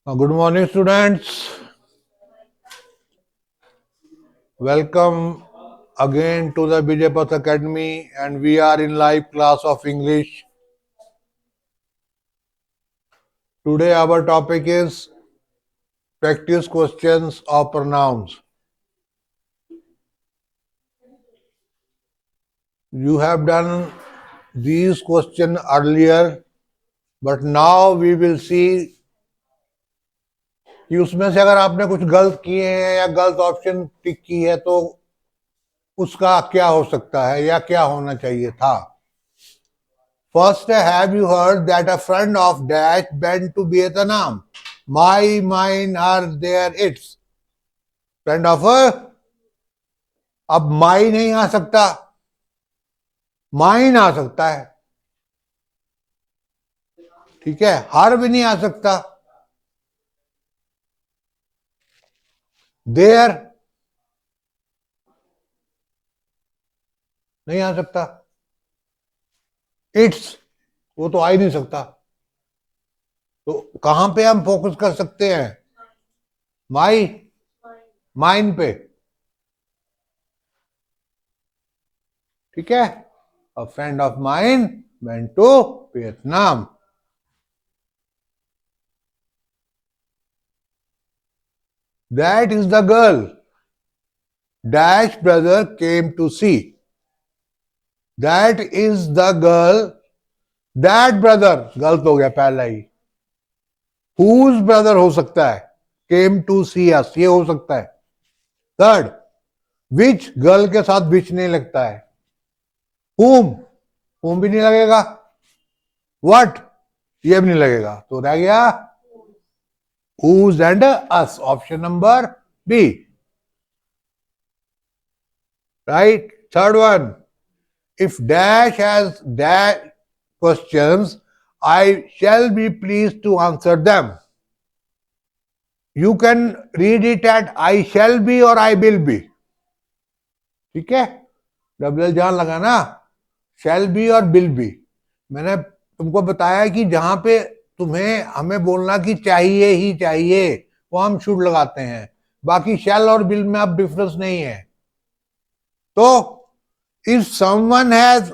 Good morning, students. Welcome again to the Vijay Path Academy, and we are in live class of English. Today, our topic is practice questions of pronouns. You have done these questions earlier, but now we will see कि उसमें से अगर आपने कुछ गलत किए हैं या गलत ऑप्शन टिक की है तो उसका क्या हो सकता है या क्या होना चाहिए था. First, have you heard that a friend of dash went to Vietnam? My, mine, are there, its. Friend of अब माई नहीं आ सकता, माइन आ सकता है. ठीक है, हर भी नहीं आ सकता. देयर नहीं आ सकता. इट्स वो तो आ ही नहीं सकता. तो कहां पे हम फोकस कर सकते हैं? माई, माइन पे. ठीक है, a friend of mine went to Vietnam. That is the girl dash brother came to see. That is the girl. That brother गलत हो गया पहला ही. Whose brother हो सकता है? Came to see us ये हो सकता है. Third, which girl के साथ which नहीं लगता है. whom भी नहीं लगेगा. What ये भी नहीं लगेगा. तो रह गया whose and us. Option number B. Right. Third one, if dash has dash questions, I shall be pleased to answer them. You can read it at I shall be or I will be. ठीक है, double जान लगा ना. shall be और will be. मैंने तुमको बताया कि जहां पे तुम्हें हमें बोलना कि चाहिए ही चाहिए वो हम शुड लगाते हैं. बाकी shall और will में अब डिफरेंस नहीं है. तो if someone has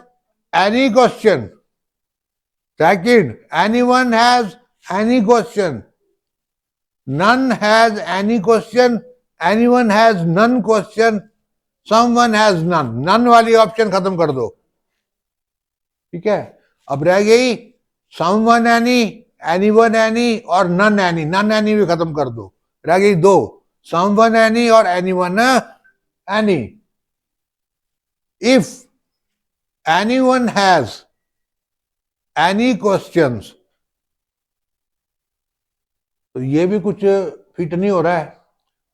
any question, second, anyone has any question, none has any question, anyone has none question, someone has none. none वाली ऑप्शन खत्म कर दो. ठीक है, अब रह गई someone any, anyone any और none any. none any भी खत्म कर दो. रह गई दो, someone any और anyone any. if anyone has any questions, तो ये भी कुछ फिट नहीं हो रहा है.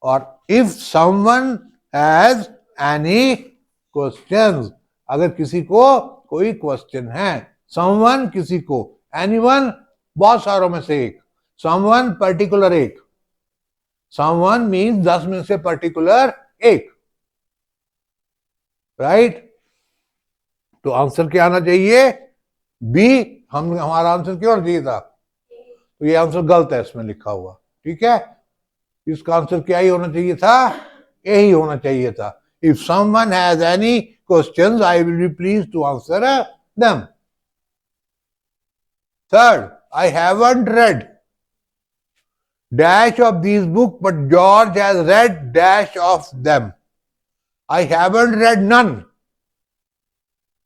और if someone has any questions, अगर किसी को कोई क्वेश्चन है. someone किसी को, anyone बहुत सारों में से एक, someone पर्टिकुलर एक. someone means 10 में से पर्टिकुलर एक. राइट. तो आंसर क्या आना चाहिए? बी. हमारा आंसर क्यों चाहिए था? तो ये आंसर गलत है इसमें लिखा हुआ. ठीक है, इसका आंसर क्या ही होना चाहिए था? ए ही होना चाहिए था. If someone has any questions I will be pleased to answer them. Third, I haven't read dash of these books but George has read dash of them. I haven't read none.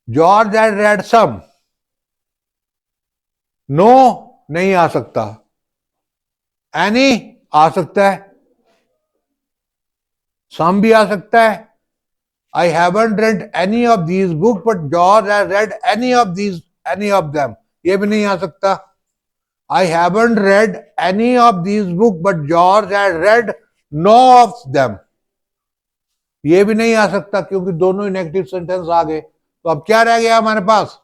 George has read some. No नहीं आ सकता. Any आ सकता है. Some भी आ सकता है. I haven't read any of these books but George has read any of them. ये भी नहीं आ सकता. I haven't read any of these books but George has read no of them. ये भी नहीं आ सकता क्योंकि दोनों ही नेगेटिव सेंटेंस आ गए. तो अब क्या रह गया हमारे पास?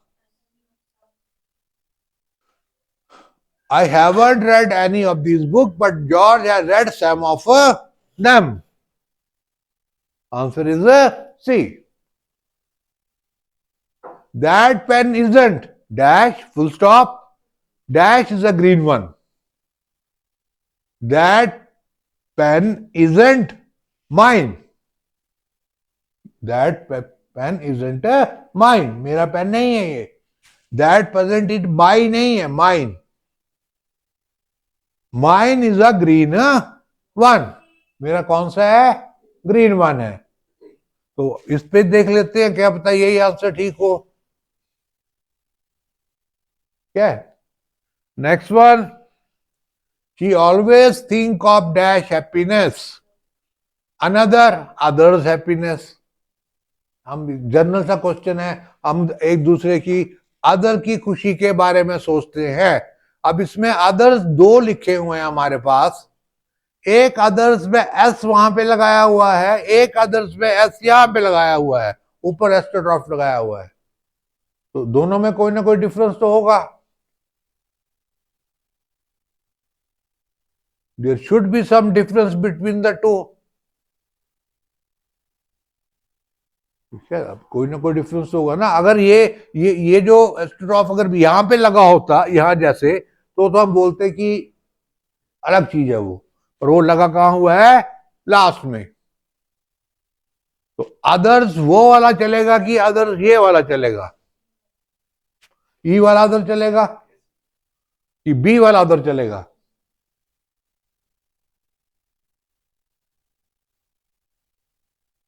I haven't read any of these books but George has read some of them. Answer is C. That pen isn't dash full stop dash is a green one. That pain isn't mine, that pain isn't mine, मेरा pen नहीं है ये। That pain it my नहीं है, mine. Mine is a green one, मेरा कौन सा है, ग्रीन वन है। तो इस पे देख लेते हैं, क्या पता यही आंसर ठीक हो। क्या है next one, she always think of dash happiness another others happiness. हम जनरल सा क्वेश्चन है, हम एक दूसरे की अदर की खुशी के बारे में सोचते हैं। अब इसमें अदर्स दो लिखे हुए हैं हमारे पास, एक अदर्स में एस वहां पे लगाया हुआ है, एक अदर्स में एस यहां पे लगाया हुआ है, ऊपर एस्ट्रोट्रॉफ लगाया हुआ है। तो दोनों में कोई ना कोई डिफरेंस तो होगा। There should be some difference between the two. कोई ना कोई डिफरेंस तो होगा ना। अगर ये जो एस्ट्रोट्रॉफ अगर यहाँ पे लगा होता, यहाँ जैसे, तो हम बोलते कि अलग चीज है वो, और वो लगा कहां हुआ है, लास्ट में। तो अदर्स वो वाला चलेगा कि अदर्स ये वाला चलेगा, ई वाला अदर चलेगा कि बी वाला अदर चलेगा?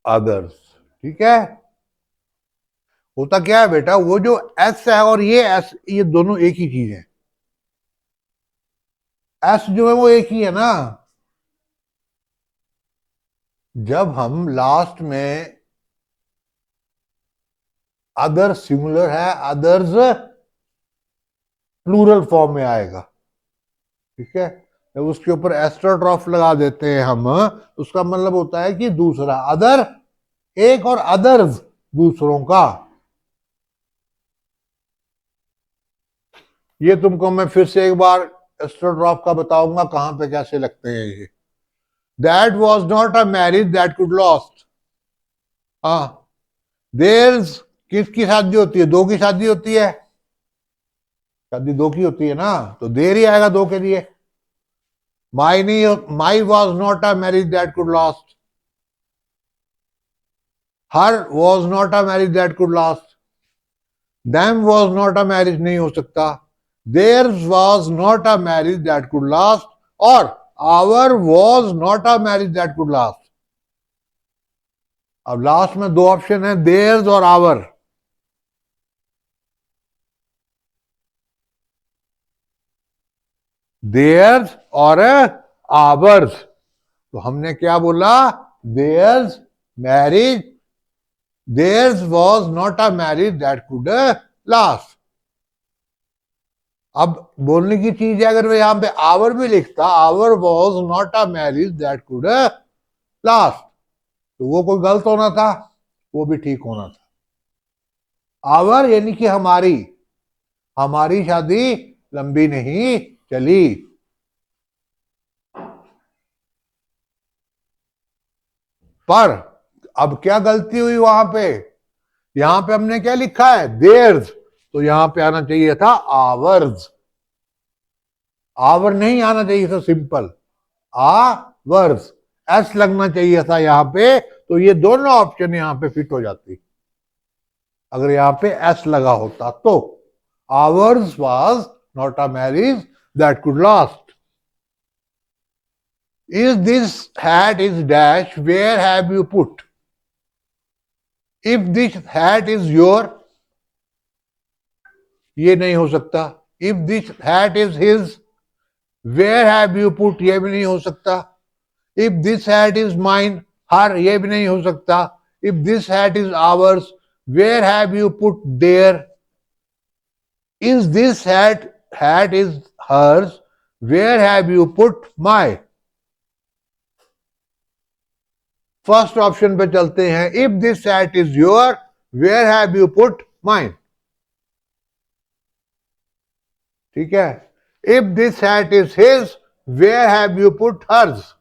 अदर्स। ठीक है, होता क्या है बेटा, वो जो एस है और ये एस, ये दोनों एक ही चीज है। एस जो है वो एक ही है ना। जब हम लास्ट में अदर सिंगुलर है, अदर्स प्लूरल फॉर्म में आएगा। ठीक है, जब उसके ऊपर एस्ट्रोट्रॉफ लगा देते हैं हम, उसका मतलब होता है कि दूसरा, अदर एक और अदर्स दूसरों का। ये तुमको मैं फिर से एक बार एस्ट्रोट्रॉफ का बताऊंगा कहां पे कैसे लगते हैं ये। That was not a marriage that could lost. हाँ, देर्स किसकी शादी होती है, दो की शादी होती है, शादी दो की होती है ना, तो देर ही आएगा दो के लिए। माई नहीं, my was not a marriage that could lost, her was not a marriage that could lost, them was not a marriage नहीं हो सकता, there was not a marriage that could last, और our was not a marriage that could last. अब last में दो option है, theirs और our. Theirs और आवर्स। तो हमने क्या बोला, there's marriage, there's was not a marriage that could last. अब बोलने की चीज है, अगर मैं यहां पे आवर भी लिखता, our was not a marriage that could last, तो वो कोई गलत होना था, वो भी ठीक होना था। आवर यानी कि हमारी, हमारी शादी लंबी नहीं चली। पर अब क्या गलती हुई वहां पे, यहां पे हमने क्या लिखा है, देयर्स, तो यहां पे आना चाहिए था आवर्स। आवर नहीं आना चाहिए था, सिंपल आवर्स, एस लगना चाहिए था यहां पे, तो ये दोनों ऑप्शन यहां पे फिट हो जाती। अगर यहां पे एस लगा होता तो ours was not a marriage that could last. Is this hat is dash, where have you put? If this hat is your, ये नहीं हो सकता। If this hat is his, where have you put, ये भी नहीं हो सकता। If this hat is mine, her, ये भी नहीं हो सकता। If this hat is ours, where have you put there? Is this hat is hers, where have you put my? First option पे चलते हैं, if this hat is your, where have you put mine? ठीक है, if this hat is his, where have you put hers?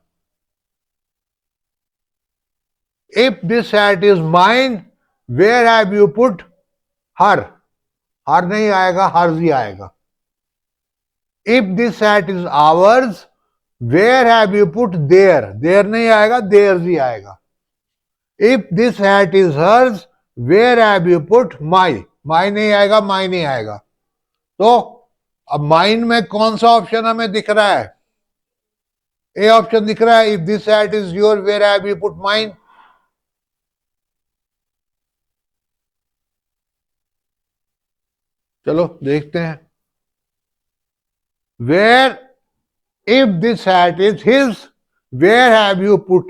If this hat is mine, where have you put her? Her नहीं आएगा, hers ही आएगा। If this hat is ours, where have you put there, there नहीं आएगा, there ही आएगा. If this hat is hers, where have you put माई, माई नहीं आएगा, माई नहीं आएगा. तो अब माइन में कौन सा ऑप्शन हमें दिख रहा है? ए ऑप्शन दिख रहा है. If this hat is your, where have you put mine. चलो देखते हैं. Where, if this hat is his, where have you put,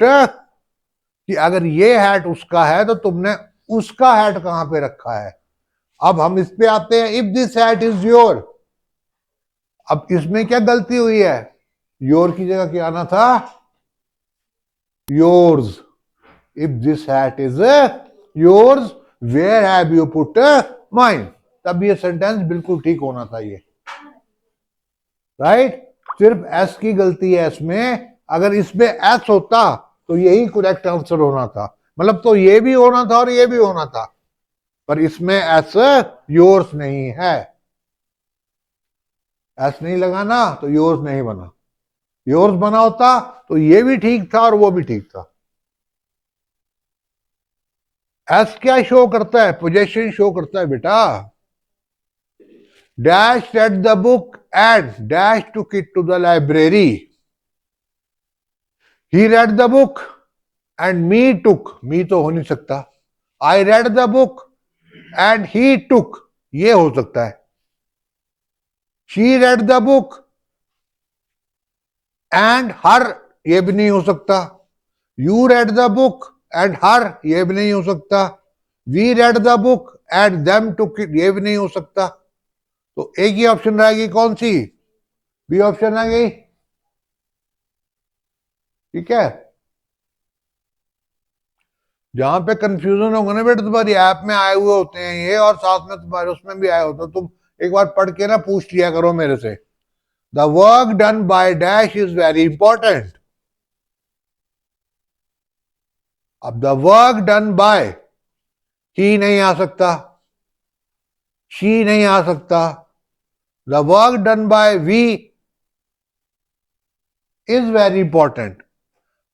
कि अगर ये हैट उसका है तो तुमने उसका हैट कहां पे रखा है. अब हम इस पे आते हैं. If this hat is your, अब इसमें क्या गलती हुई है? योर की जगह क्या आना था? Yours. If this hat is yours, where have you put mine. तब ये सेंटेंस बिल्कुल ठीक होना था ये. राइट. सिर्फ एस की गलती है इसमें. अगर इसमें एस होता तो यही करेक्ट आंसर होना था. मतलब तो ये भी होना था और ये भी होना था, पर इसमें एस योर्स नहीं है. एस नहीं लगाना तो योर्स नहीं बना. योर्स बना होता तो ये भी ठीक था और वो भी ठीक था. एस क्या शो करता है? पोजेशन शो करता है बेटा. Dash read the book and dash took it to the library. He read the book and me took, me तो हो नहीं सकता. I read the book and he took, ये हो सकता है. She read the book and her, ये भी नहीं हो सकता. You read the book and her, ये भी नहीं हो सकता. We read the book and them took it, ये भी नहीं हो सकता. तो एक ही ऑप्शन रहेगी. कौन सी? बी ऑप्शन आ गई. ठीक है. जहां पे कंफ्यूजन होगा ना बेटा, तुम्हारी ऐप में आए हुए होते हैं ये, और साथ में तुम्हारे उसमें भी आए होते हैं. तुम एक बार पढ़ के ना पूछ लिया करो मेरे से. The work done by dash is very important. अब the work done by, he नहीं आ सकता, शी नहीं आ सकता. The work done by we is very important.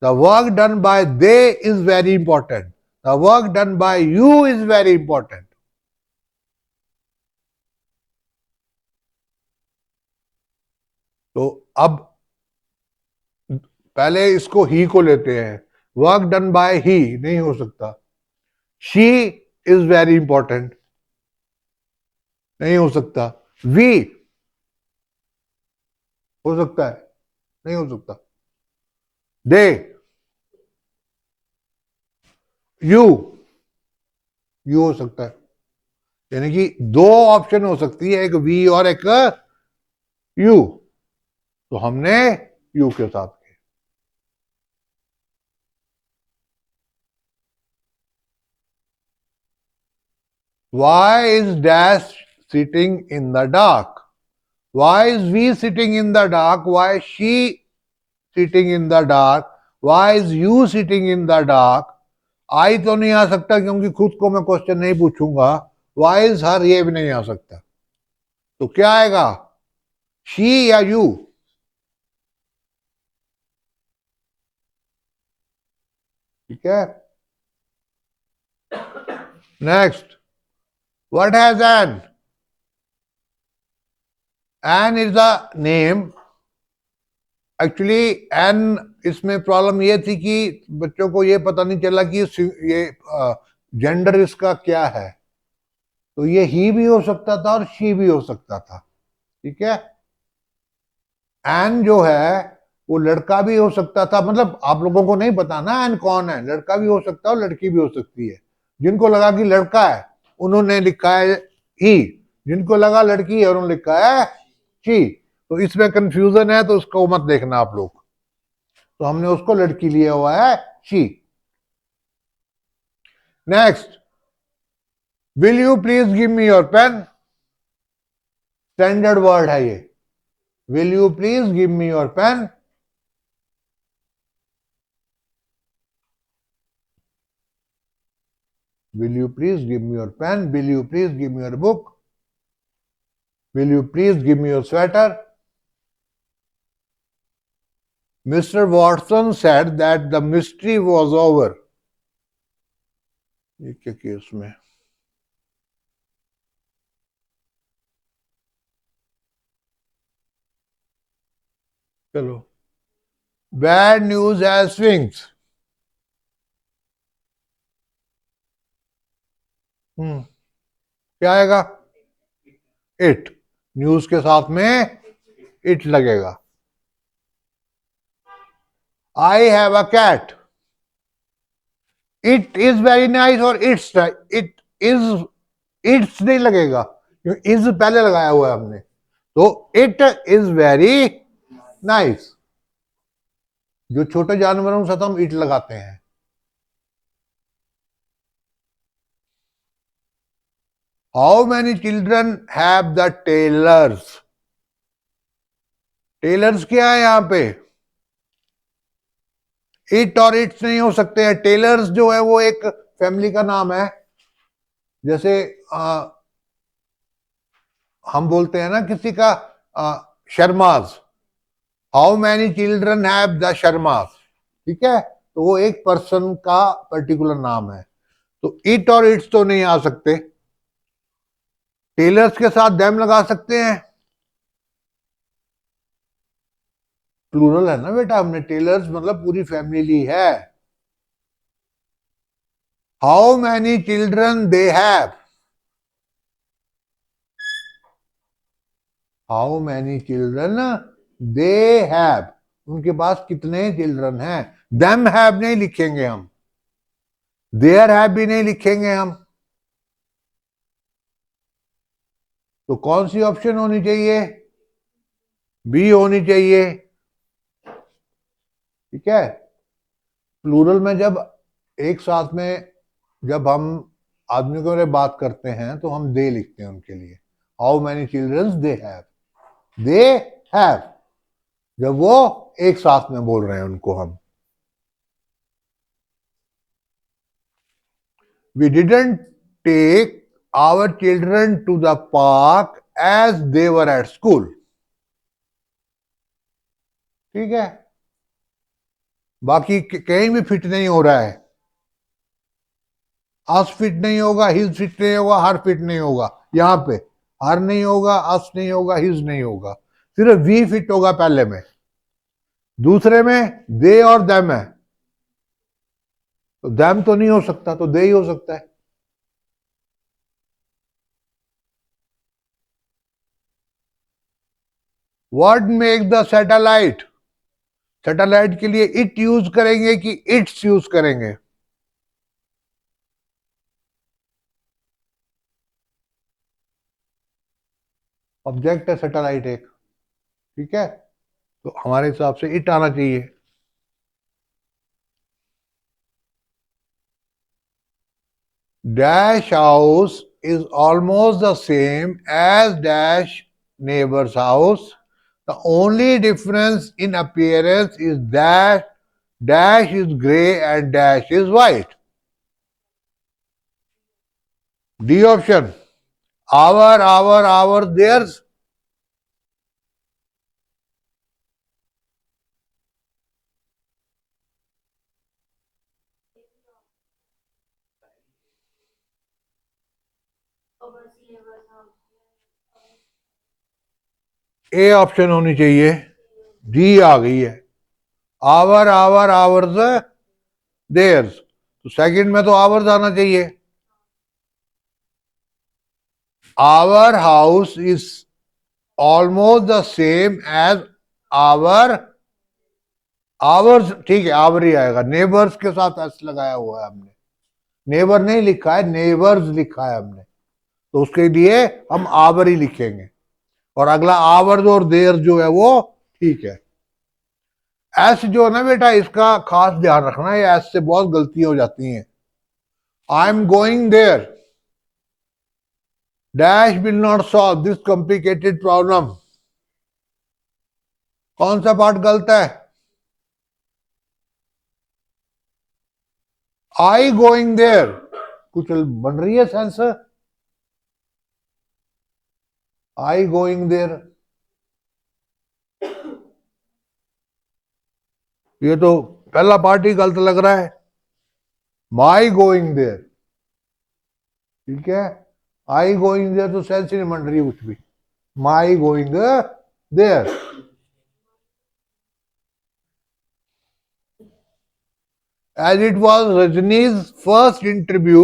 The work done by they is very important. The work done by you is very important. तो अब पहले इसको ही को लेते हैं. वर्क डन बाय ही नहीं हो सकता. शी इज वेरी इंपॉर्टेंट, नहीं हो सकता. वी हो सकता है, नहीं हो सकता. दे, यू, यू हो सकता है. यानी कि दो ऑप्शन हो सकती है, एक वी और एक यू. तो हमने यू के साथ किया. Why is Dash sitting in the dark? Why is we sitting in the dark? Why is she sitting in the dark? Why is you sitting in the dark? आई तो नहीं आ सकता क्योंकि खुद को मैं क्वेश्चन नहीं पूछूंगा. वाई इज हर, ये भी नहीं आ सकता. तो क्या आएगा? शी या यू? ठीक है. Next. What has N? N is the name. Actually N, इसमें प्रॉब्लम ये थी कि बच्चों को ये पता नहीं चला कि ये जेंडर इसका क्या है. तो ये ही भी हो सकता था और शी भी हो सकता था. ठीक है. एन जो है वो लड़का भी हो सकता था. मतलब आप लोगों को नहीं पता ना एन कौन है. लड़का भी हो सकता है और लड़की भी हो सकती है. जिनको लगा कि लड़का है उन्होंने लिखा है ही, जिनको लगा लड़की है उन्होंने लिखा है शी. तो इसमें कंफ्यूजन है तो उसको मत देखना आप लोग. तो हमने उसको लड़की लिया हुआ है, she. Next. Will you please give me your pen. Standard word है ये. Will you please give me your pen. Will you please give me your pen? Will you please give me your book? Will you please give me your sweater? Mr. Watson said that the mystery was over. ये क्या case में? चलो, bad news has swings. क्या आएगा? It. News के साथ में it लगेगा. I have a cat. It is very nice और इट्स इट इज. इट्स नहीं लगेगा क्योंकि इज पहले लगाया हुआ है हमने. तो इट इज वेरी नाइस. जो छोटे जानवरों के साथ हम इट लगाते हैं. How many children have the tailors. Tailors क्या है यहां पे? इट और इट्स नहीं हो सकते हैं. टेलर्स जो है वो एक फैमिली का नाम है. जैसे हम बोलते हैं ना किसी का Sharma's. How many children have the Sharma's. ठीक है, तो वो एक पर्सन का पर्टिकुलर नाम है. तो इट और इट्स तो नहीं आ सकते. टेलर्स के साथ देम लगा सकते हैं. प्लूरल है ना बेटा, हमने टेलर्स मतलब पूरी फैमिली ली है. How many children they have. How many children they have. उनके पास कितने चिल्ड्रन हैं. देम हैव नहीं लिखेंगे हम. देयर हैव भी नहीं लिखेंगे हम. तो कौन सी ऑप्शन होनी चाहिए? बी होनी चाहिए. ठीक है. प्लूरल में जब एक साथ में जब हम आदमी के बारे में बात करते हैं तो हम दे लिखते हैं उनके लिए. How many children they have. They have. जब वो एक साथ में बोल रहे हैं उनको हम. We didn't take our children to the park as they were at school. ठीक है. बाकी कहीं भी फिट नहीं हो रहा है. अस फिट नहीं होगा, हिज फिट नहीं होगा, हर फिट नहीं होगा. यहां पे हर नहीं होगा, अस नहीं होगा, हिज नहीं होगा. सिर्फ वी फिट होगा पहले में. दूसरे में दे और देम है. तो देम तो नहीं हो सकता, तो दे ही हो सकता है. What make the satellite. Satellite के लिए इट यूज करेंगे कि इट्स यूज करेंगे? ऑब्जेक्ट है सैटेलाइट एक. ठीक है, तो हमारे हिसाब से इट आना चाहिए. Dash house is almost the same age dash neighbor's house. The only difference in appearance is that dash is gray and dash is white. D option. Our, theirs. A option होनी चाहिए. D आ गई है. Hours theirs. तो second में तो ours आना चाहिए. Our house is almost the same age our. Ours ठीक है, आवर ही आएगा. नेबर्स के साथ एस लगाया हुआ है हमने. नेबर नहीं लिखा है, नेबर्स लिखा है हमने. तो उसके लिए हम आवर ही लिखेंगे. और अगला आवर्स और देयर जो है वो ठीक है. एस जो है ना बेटा, इसका खास ध्यान रखना है. एस से बहुत गलती हो जाती हैं. I am going there. Dash will not solve this complicated problem. कौन सा पार्ट गलत है? I going there. कुछ बन रही है सेंस. I going there. ये तो पहला पार्ट ही गलत लग रहा है। माई गोइंग देयर, ठीक है, आई गोइंग देयर तो सेंस ही नहीं बन रही कुछ भी। My going there. As it was Rajini's first interview,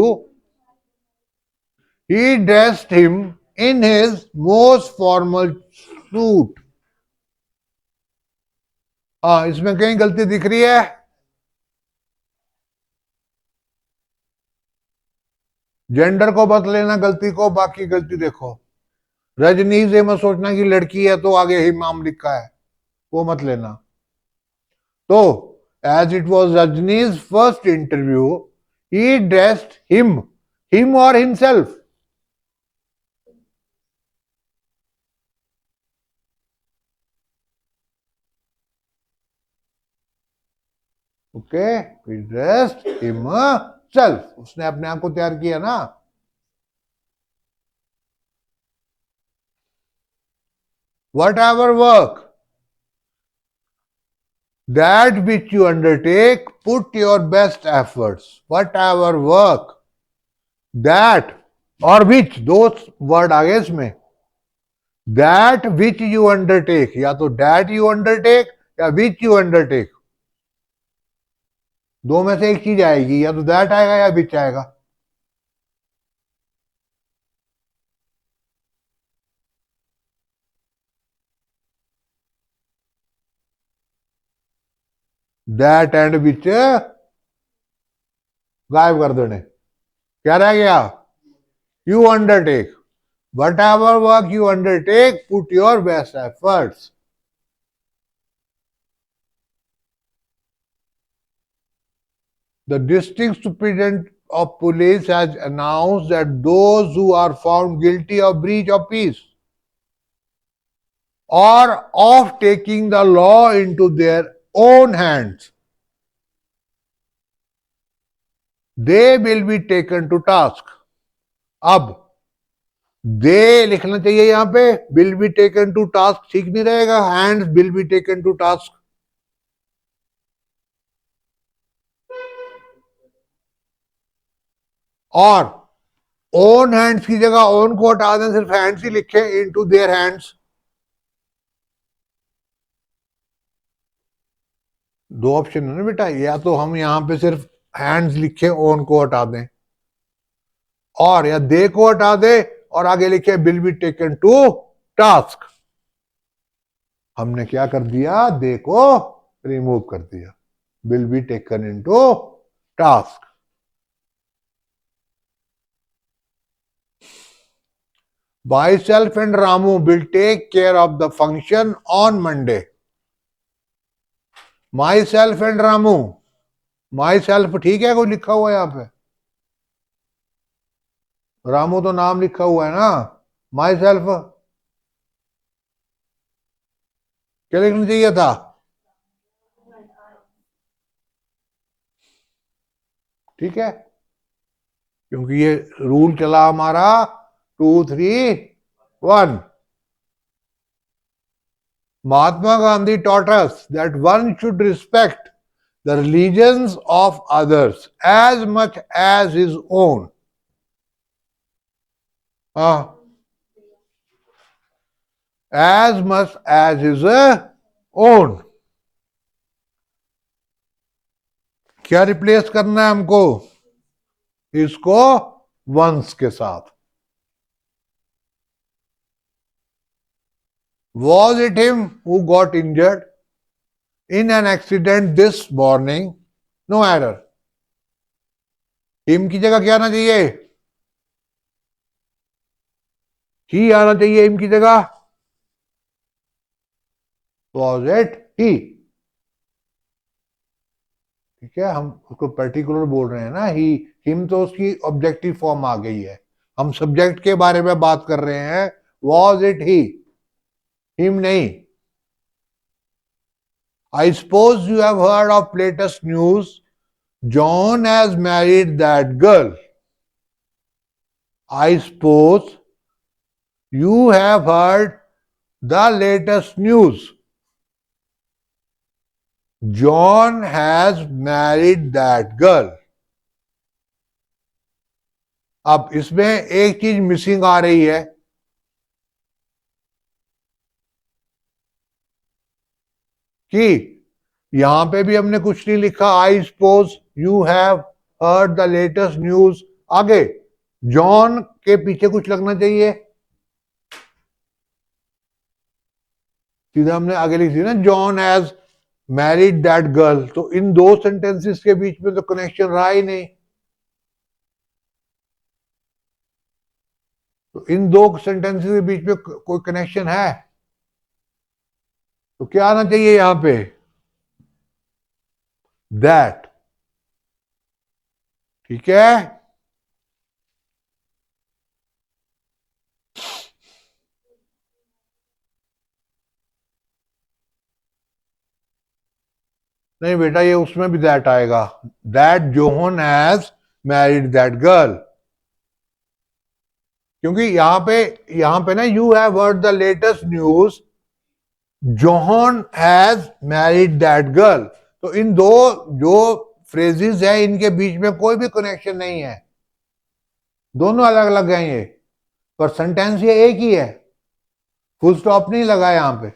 he dressed him in his most formal suit. हाँ, इसमें कहीं गलती दिख रही है? जेंडर को मत लेना गलती को, बाकी गलती देखो। रजनी से मत सोचना कि लड़की है तो आगे ही नाम लिखा है, वो मत लेना। तो as it was Rajni's first interview, he dressed him or himself. Okay, he dressed himself. उसने अपने आप को तैयार किया ना। Whatever work that which you undertake, put your best efforts. Whatever work that और which, दो वर्ड आ गए इसमें। That which you undertake, या तो that you undertake या which you undertake, दो में से एक चीज आएगी, या तो that आएगा या which आएगा। that and which गायब कर देने, क्या रह गया? You undertake. Whatever work you undertake, put your best efforts. The district superintendent of police has announced that those who are found guilty of breach of peace or of taking the law into their own hands, they will be taken to task. अब दे लिखना चाहिए यहां पे, will be taken to task ठीक नहीं रहेगा, hands will be taken to task. और own hands की जगह ओन को हटा दें, सिर्फ हैंड्स ही लिखे, इनटू देयर हैंड्स। दो ऑप्शन है ना बेटा, या तो हम यहां पे सिर्फ हैंड्स लिखे, ओन को हटा दें, और या दे को हटा दे और आगे लिखे will be taken to task. हमने क्या कर दिया? दे को रिमूव कर दिया, will be taken into task. Myself and Ramu will take care of the function on Monday. Myself and Ramu, myself ठीक है, कोई लिखा हुआ है यहाँ पे? रामू तो नाम लिखा हुआ है ना। Myself क्या लिखना चाहिए था? ठीक है, क्योंकि ये रूल चला हमारा 2, 3, 1। Mahatma Gandhi taught us that one should respect the religions of others as much as his own. As much as his own. क्या रिप्लेस करना है हमको? इसको once के साथ। Was it him who got injured in an accident this morning? No error. Him की जगह क्या आना चाहिए? He आना चाहिए him की जगह। Was it he? ठीक है, हम उसको पर्टिकुलर बोल रहे हैं ना, ही हिम तो उसकी ऑब्जेक्टिव फॉर्म आ गई है, हम सब्जेक्ट के बारे में बात कर रहे हैं। Was it he? हिम नहीं। I suppose you have heard of latest news. John has married that girl. I suppose you have heard the latest news. John has married that girl. अब इसमें एक चीज मिसिंग आ रही है कि यहां पे भी हमने कुछ नहीं लिखा. I suppose you have heard the latest news. आगे जॉन के पीछे कुछ लगना चाहिए. सीधा हमने आगे लिख दिया ना, John has married that girl. तो इन दो सेंटेंसेस के बीच में तो कनेक्शन रहा ही नहीं. तो इन दो सेंटेंसेस के बीच में कोई कनेक्शन है तो क्या आना चाहिए यहां पे? दैट. ठीक है. नहीं बेटा, ये उसमें भी दैट आएगा. That Johan has married that girl. क्योंकि यहां पे ना, you have heard the latest news, Johan has married that girl. तो इन दो जो फ्रेजेस है इनके बीच में कोई भी कनेक्शन नहीं है. दोनों अलग अलग हैं ये, पर सेंटेंस ये एक ही है. फुल स्टॉप नहीं लगा यहां पे.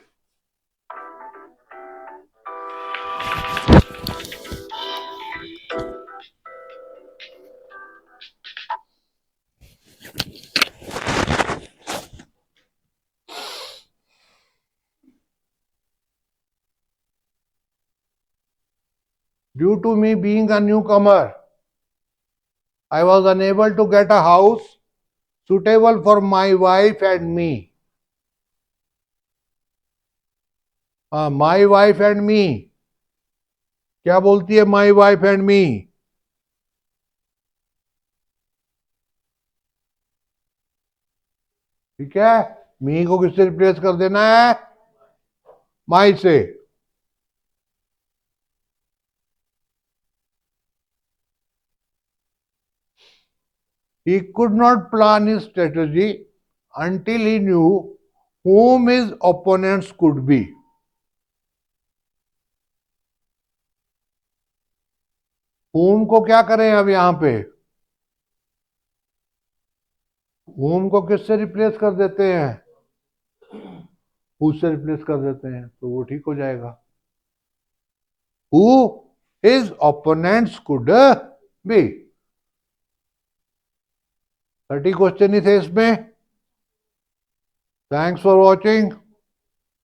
Due to me being a newcomer, I was unable to get a house suitable for my wife and me. My wife and me. क्या बोलती है my wife and me? ठीक है. मी को किससे रिप्लेस कर देना है? माई से. He could not plan his strategy until he knew whom his opponents could be. whom को क्या करें अब यहां पे? whom को किससे रिप्लेस कर देते हैं? who से रिप्लेस कर देते हैं तो वो ठीक हो जाएगा. who his opponents could be. 30 question ही थे इसमें. Thanks for watching.